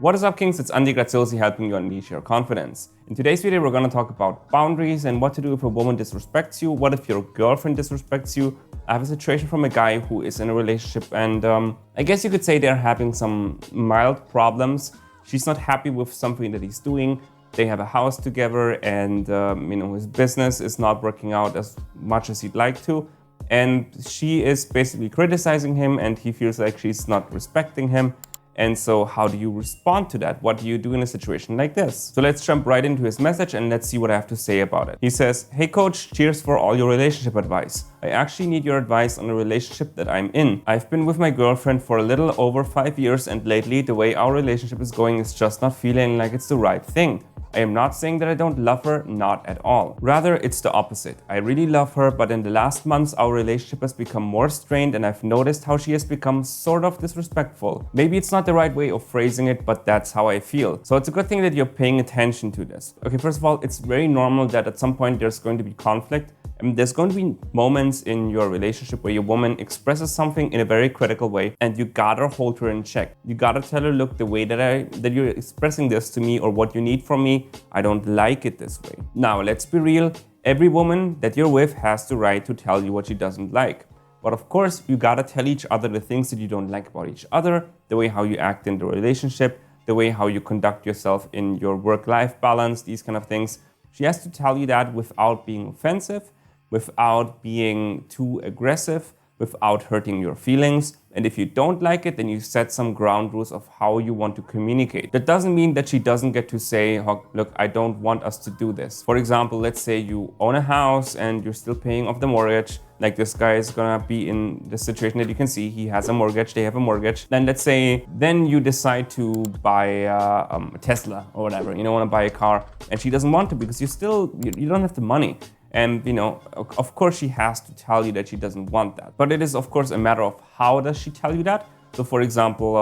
What is up, Kings? It's Andy Graziosi helping you unleash your confidence. In today's video, we're going to talk about boundaries and what to do if a woman disrespects you. What if your girlfriend disrespects you? I have a situation from a guy who is in a relationship and I guess you could say they're having some mild problems. She's not happy with something that he's doing. They have a house together and his business is not working out as much as he'd like to. And she is basically criticizing him and he feels like she's not respecting him. And so how do you respond to that? What do you do in a situation like this? So let's jump right into his message and let's see what I have to say about it. He says, "Hey coach, cheers for all your relationship advice. I actually need your advice on a relationship that I'm in. I've been with my girlfriend for a little over 5 years and lately the way our relationship is going is just not feeling like it's the right thing. I am not saying that I don't love her, not at all. Rather, it's the opposite. I really love her, but in the last months, our relationship has become more strained and I've noticed how she has become sort of disrespectful. Maybe it's not the right way of phrasing it, but that's how I feel. So it's a good thing that you're paying attention to this. Okay, first of all, it's very normal that at some point there's going to be conflict. And there's going to be moments in your relationship where your woman expresses something in a very critical way and you gotta hold her in check. You gotta tell her, look, the way that you're expressing this to me or what you need from me, I don't like it this way. Now, let's be real. Every woman that you're with has the right to tell you what she doesn't like. But of course, you gotta tell each other the things that you don't like about each other, the way how you act in the relationship, the way how you conduct yourself in your work-life balance, these kind of things. She has to tell you that without being offensive, without being too aggressive, without hurting your feelings. And if you don't like it, then you set some ground rules of how you want to communicate. That doesn't mean that she doesn't get to say, look, I don't want us to do this. For example, let's say you own a house and you're still paying off the mortgage. Like this guy is gonna be in the situation that you can see. He has a mortgage, they have a mortgage. Then let's say, then you decide to buy a Tesla or whatever. You don't wanna buy a car and she doesn't want to because you don't have the money. And, of course she has to tell you that she doesn't want that. But it is, of course, a matter of how does she tell you that? So, for example,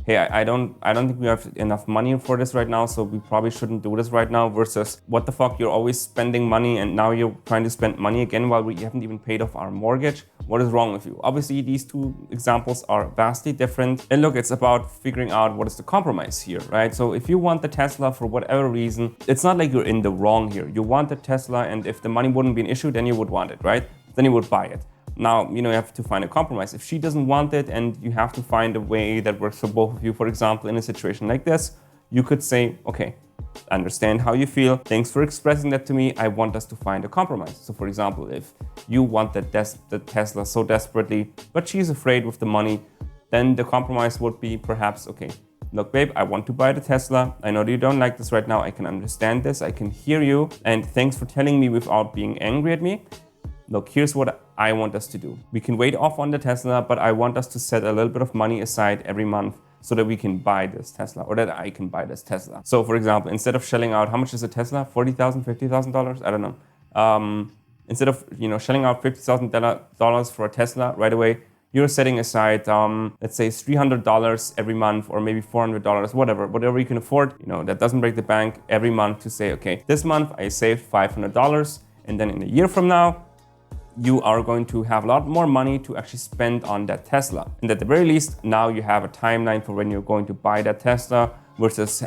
hey, I don't think we have enough money for this right now, so we probably shouldn't do this right now, versus what the fuck, you're always spending money and now you're trying to spend money again while we haven't even paid off our mortgage. What is wrong with you? Obviously, these two examples are vastly different. And look, it's about figuring out what is the compromise here, right? So if you want the Tesla for whatever reason, it's not like you're in the wrong here. You want the Tesla, and if the money wouldn't be an issue, then you would want it, right? Then you would buy it. Now, you have to find a compromise. If she doesn't want it and you have to find a way that works for both of you, for example, in a situation like this, you could say, okay, I understand how you feel. Thanks for expressing that to me. I want us to find a compromise. So for example, if you want the Tesla so desperately, but she's afraid with the money, then the compromise would be perhaps, okay, look, babe, I want to buy the Tesla. I know that you don't like this right now. I can understand this. I can hear you. And thanks for telling me without being angry at me. Look, here's what I want us to do. We can wait off on the Tesla, but I want us to set a little bit of money aside every month so that we can buy this Tesla, or that I can buy this Tesla. So for example, instead of shelling out, how much is a Tesla? $40,000, $50,000? I don't know. Instead of shelling out $50,000 for a Tesla right away, you're setting aside, let's say $300 every month, or maybe $400, whatever you can afford. That doesn't break the bank, every month to say, okay, this month I saved $500, and then in a year from now, you are going to have a lot more money to actually spend on that Tesla. And at the very least, now you have a timeline for when you're going to buy that Tesla, versus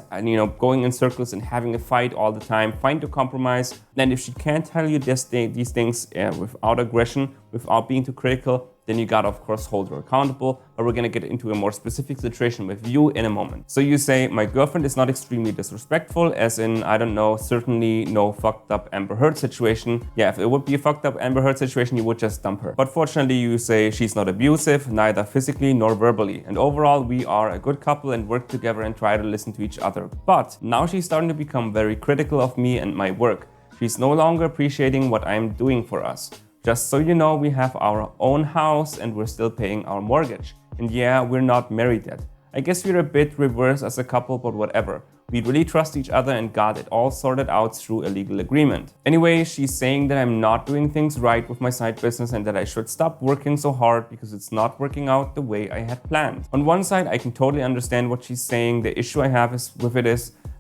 going in circles and having a fight all the time. Find a compromise. And if she can't tell you these things without aggression, without being too critical, then you gotta, of course, hold her accountable. But we're gonna get into a more specific situation with you in a moment. So you say, my girlfriend is not extremely disrespectful, as in, I don't know, certainly no fucked up Amber Heard situation. Yeah, if it would be a fucked up Amber Heard situation, you would just dump her. But fortunately, you say she's not abusive, neither physically nor verbally. And overall, we are a good couple and work together and try to listen to each other. But now she's starting to become very critical of me and my work. She's no longer appreciating what I'm doing for us. Just so you know, we have our own house and we're still paying our mortgage. And yeah, we're not married yet. I guess we're a bit reversed as a couple, but whatever. We really trust each other and got it all sorted out through a legal agreement. Anyway, she's saying that I'm not doing things right with my side business and that I should stop working so hard because it's not working out the way I had planned. On one side, I can totally understand what she's saying. The issue I have is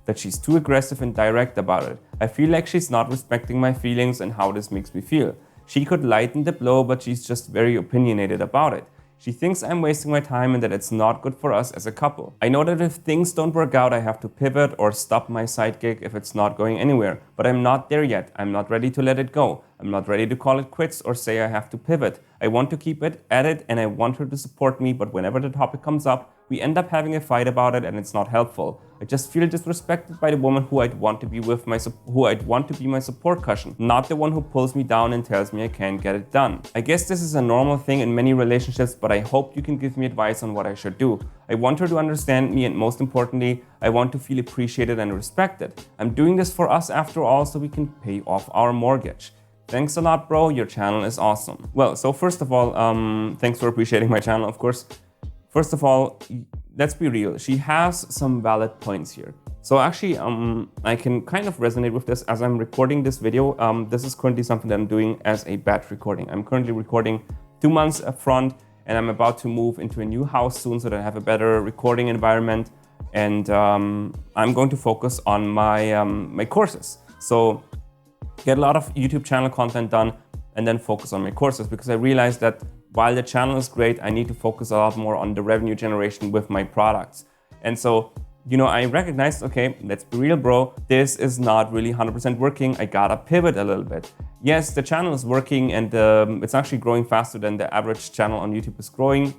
that she's too aggressive and direct about it. I feel like she's not respecting my feelings and how this makes me feel. She could lighten the blow, but she's just very opinionated about it. She thinks I'm wasting my time and that it's not good for us as a couple. I know that if things don't work out, I have to pivot or stop my side gig if it's not going anywhere. But I'm not there yet. I'm not ready to let it go. I'm not ready to call it quits or say I have to pivot. I want to keep it at it and I want her to support me, but whenever the topic comes up, we end up having a fight about it and it's not helpful. I just feel disrespected by the woman who I'd want to be with who I'd want to be my support cushion, not the one who pulls me down and tells me I can't get it done. I guess this is a normal thing in many relationships, but I hope you can give me advice on what I should do. I want her to understand me and most importantly, I want to feel appreciated and respected. I'm doing this for us after all so we can pay off our mortgage. Thanks a lot, bro. Your channel is awesome. Well, so first of all, thanks for appreciating my channel, of course. First of all, let's be real. She has some valid points here. So actually, I can kind of resonate with this as I'm recording this video. This is currently something that I'm doing as a batch recording. I'm currently recording 2 months up front, and I'm about to move into a new house soon so that I have a better recording environment. And I'm going to focus on my my courses. So get a lot of YouTube channel content done and then focus on my courses, because I realized that while the channel is great, I need to focus a lot more on the revenue generation with my products. And so, you know, I recognized, okay, let's be real, bro, this is not really 100% working. I gotta pivot a little bit. Yes, the channel is working and it's actually growing faster than the average channel on YouTube is growing.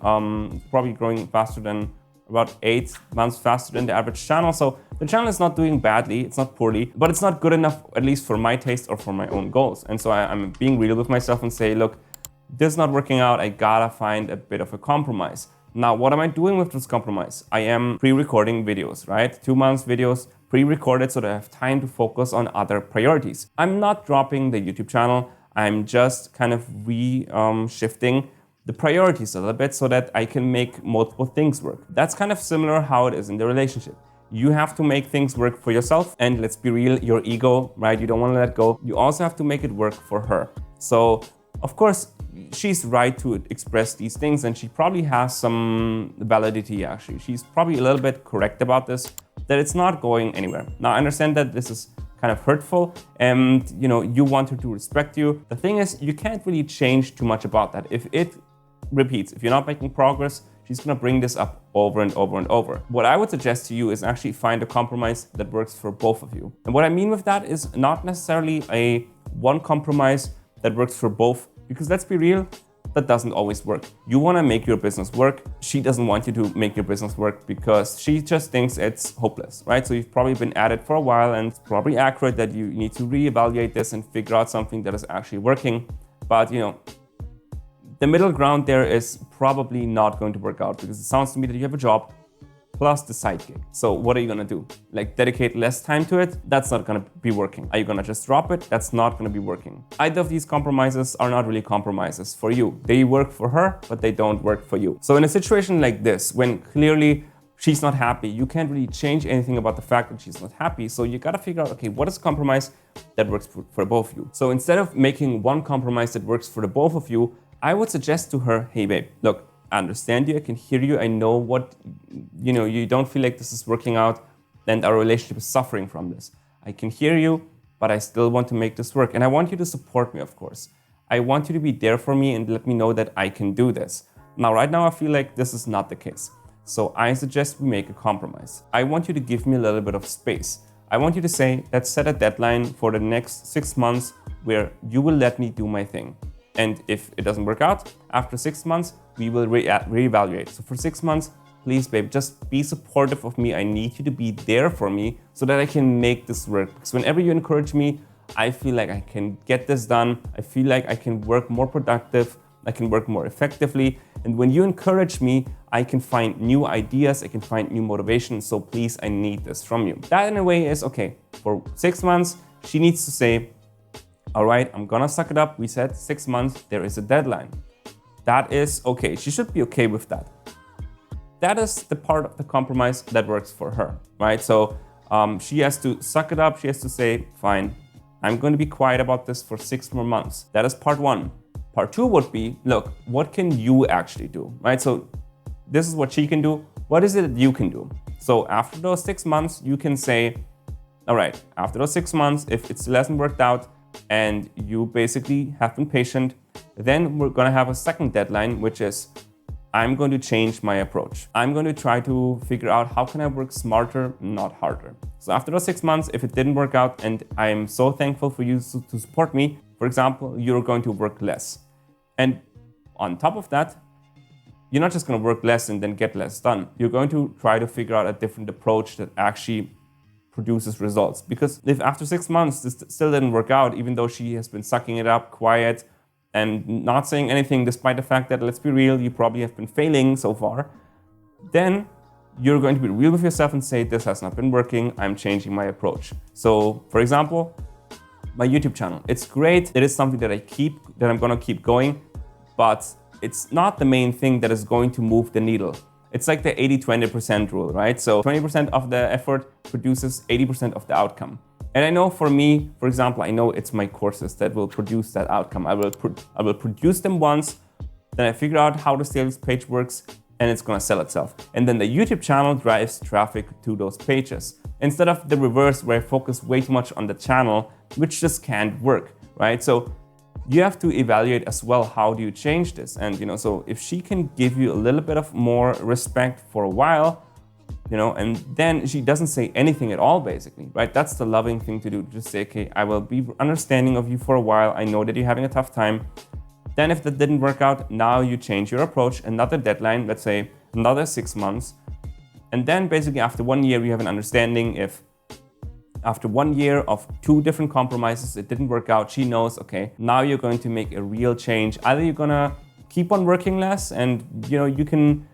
Probably growing faster than about 8 months faster than the average channel. So the channel is not doing badly, it's not poorly, but it's not good enough, at least for my taste or for my own goals. And so I'm being real with myself and say, look, this is not working out, I gotta find a bit of a compromise. Now, what am I doing with this compromise? I am pre-recording videos, right? 2 months videos pre-recorded so that I have time to focus on other priorities. I'm not dropping the YouTube channel, I'm just kind of shifting the priorities a little bit so that I can make multiple things work. That's kind of similar how it is in the relationship. You have to make things work for yourself, and let's be real, your ego, right? You don't want to let go. You also have to make it work for her. So, of course, she's right to express these things, and she probably has some validity actually. She's probably a little bit correct about this, that it's not going anywhere. Now, I understand that this is kind of hurtful and, you know, you want her to respect you. The thing is, you can't really change too much about that. If it repeats, if you're not making progress, she's gonna bring this up over and over and over. What I would suggest to you is actually find a compromise that works for both of you. And what I mean with that is not necessarily a one compromise that works for both, because let's be real, that doesn't always work. You wanna make your business work. She doesn't want you to make your business work because she just thinks it's hopeless, right? So you've probably been at it for a while, and it's probably accurate that you need to reevaluate this and figure out something that is actually working. But, you know, the middle ground there is probably not going to work out, because it sounds to me that you have a job plus the side gig. So what are you gonna do? Like dedicate less time to it? That's not gonna be working. Are you gonna just drop it? That's not gonna be working. Either of these compromises are not really compromises for you. They work for her, but they don't work for you. So in a situation like this, when clearly she's not happy, you can't really change anything about the fact that she's not happy. So you gotta figure out, okay, what is a compromise that works for both of you? So instead of making one compromise that works for the both of you, I would suggest to her, hey babe, look, I understand you, I can hear you, I know what, you know, you don't feel like this is working out and our relationship is suffering from this. I can hear you, but I still want to make this work. And I want you to support me, of course. I want you to be there for me and let me know that I can do this. Now, right now, I feel like this is not the case. So I suggest we make a compromise. I want you to give me a little bit of space. I want you to say, let's set a deadline for the next 6 months where you will let me do my thing. And if it doesn't work out, after 6 months, we will reevaluate. So for 6 months, please, babe, just be supportive of me. I need you to be there for me so that I can make this work. Because whenever you encourage me, I feel like I can get this done. I feel like I can work more productive. I can work more effectively. And when you encourage me, I can find new ideas. I can find new motivation. So please, I need this from you. That in a way is okay. For 6 months, she needs to say, all right, I'm gonna suck it up. We said 6 months, there is a deadline. That is okay. She should be okay with that. That is the part of the compromise that works for her, right? So she has to suck it up. She has to say, fine, I'm going to be quiet about this for 6 more months. That is part one. Part two would be, look, what can you actually do, right? So this is what she can do. What is it that you can do? So after those 6 months, you can say, all right, after those 6 months, if it still hasn't worked out, and you basically have been patient, then we're gonna have a second deadline, which is I'm going to change my approach. I'm going to try to figure out how can I work smarter, not harder. So after those 6 months, if it didn't work out, and I'm so thankful for you to support me, for example, you're going to work less. And on top of that, you're not just going to work less and then get less done. You're going to try to figure out a different approach that actually produces results. Because if after 6 months this still didn't work out, even though she has been sucking it up, quiet, and not saying anything, despite the fact that, let's be real, you probably have been failing so far, then you're going to be real with yourself and say, this has not been working, I'm changing my approach. So, for example, my YouTube channel. It's great. It is something that I'm gonna keep going, but it's not the main thing that is going to move the needle. It's like the 80-20% rule, right? So 20% of the effort produces 80% of the outcome. And I know for me, for example, I know it's my courses that will produce that outcome. I will produce them once, then I figure out how the sales page works, and it's gonna sell itself. And then the YouTube channel drives traffic to those pages. Instead of the reverse, where I focus way too much on the channel, which just can't work, right? So you have to evaluate as well, how do you change this? And so if she can give you a little bit of more respect for a while, and then she doesn't say anything at all, basically, right? That's the loving thing to do. Just say, okay, I will be understanding of you for a while. I know that you're having a tough time. Then if that didn't work out, now you change your approach, another deadline, let's say another 6 months. And then basically after 1 year, you have an understanding. If after 1 year of 2 different compromises, it didn't work out, she knows, okay, now you're going to make a real change. Either you're gonna keep on working less and you can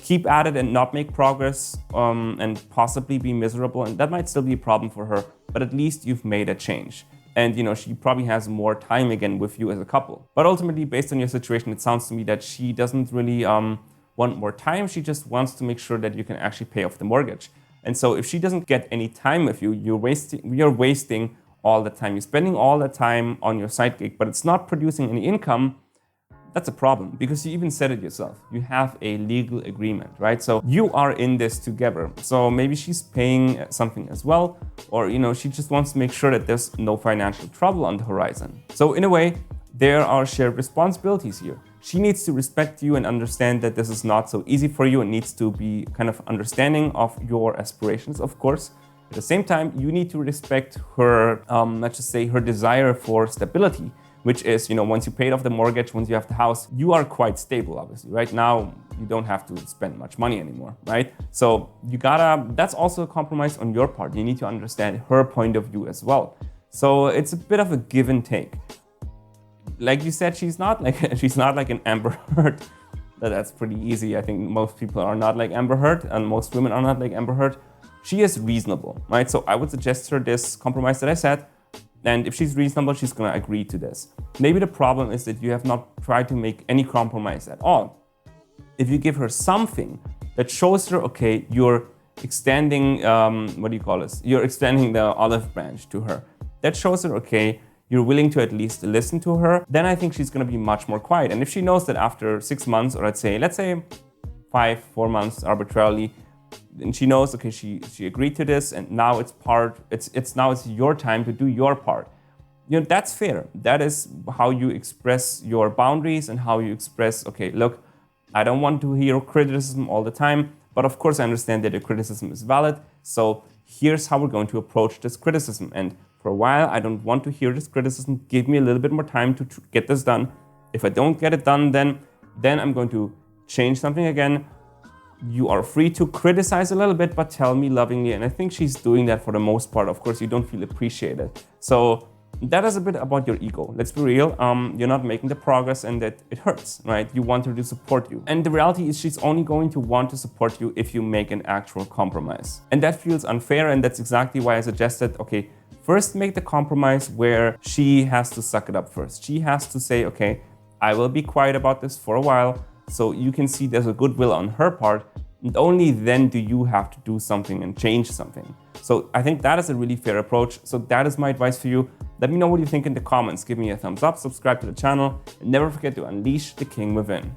keep at it and not make progress and possibly be miserable. And that might still be a problem for her, but at least you've made a change. And she probably has more time again with you as a couple. But ultimately, based on your situation, it sounds to me that she doesn't really want more time. She just wants to make sure that you can actually pay off the mortgage. And so if she doesn't get any time with you, you're wasting all the time. You're spending all the time on your side gig, but it's not producing any income. That's a problem, because you even said it yourself. You have a legal agreement, right? So you are in this together. So maybe she's paying something as well, or she just wants to make sure that there's no financial trouble on the horizon. So in a way, there are shared responsibilities here. She needs to respect you and understand that this is not so easy for you, and needs to be kind of understanding of your aspirations, of course. At the same time, you need to respect her, let's just say, her desire for stability, which is, once you paid off the mortgage, once you have the house, you are quite stable, obviously. Right now, you don't have to spend much money anymore, right? So that's also a compromise on your part. You need to understand her point of view as well. So it's a bit of a give and take. Like you said, she's not like an Amber Heard. That's pretty easy. I think most people are not like Amber Heard, and most women are not like Amber Heard. She is reasonable, right? So I would suggest her this compromise that I said. And if she's reasonable, she's gonna agree to this. Maybe the problem is that you have not tried to make any compromise at all. If you give her something that shows her, okay, you're extending, You're extending the olive branch to her. That shows her, okay, you're willing to at least listen to her. Then I think she's gonna be much more quiet. And if she knows that after 6 months, or let's say 4 months arbitrarily, and she knows, okay, she agreed to this, and now it's your time to do your part. That's fair. That is how you express your boundaries and how you express, okay, look, I don't want to hear criticism all the time, but of course I understand that your criticism is valid. So here's how we're going to approach this criticism. And for a while, I don't want to hear this criticism. Give me a little bit more time to get this done. If I don't get it done, then I'm going to change something again. You are free to criticize a little bit, but tell me lovingly. And I think she's doing that for the most part. Of course, you don't feel appreciated. So that is a bit about your ego. Let's be real. You're not making the progress, and that it hurts, right? You want her to support you. And the reality is she's only going to want to support you if you make an actual compromise. And that feels unfair. And that's exactly why I suggested, okay, first make the compromise where she has to suck it up first. She has to say, okay, I will be quiet about this for a while. So you can see there's a goodwill on her part, and only then do you have to do something and change something. So I think that is a really fair approach. So that is my advice for you. Let me know what you think in the comments. Give me a thumbs up, subscribe to the channel, and never forget to unleash the king within.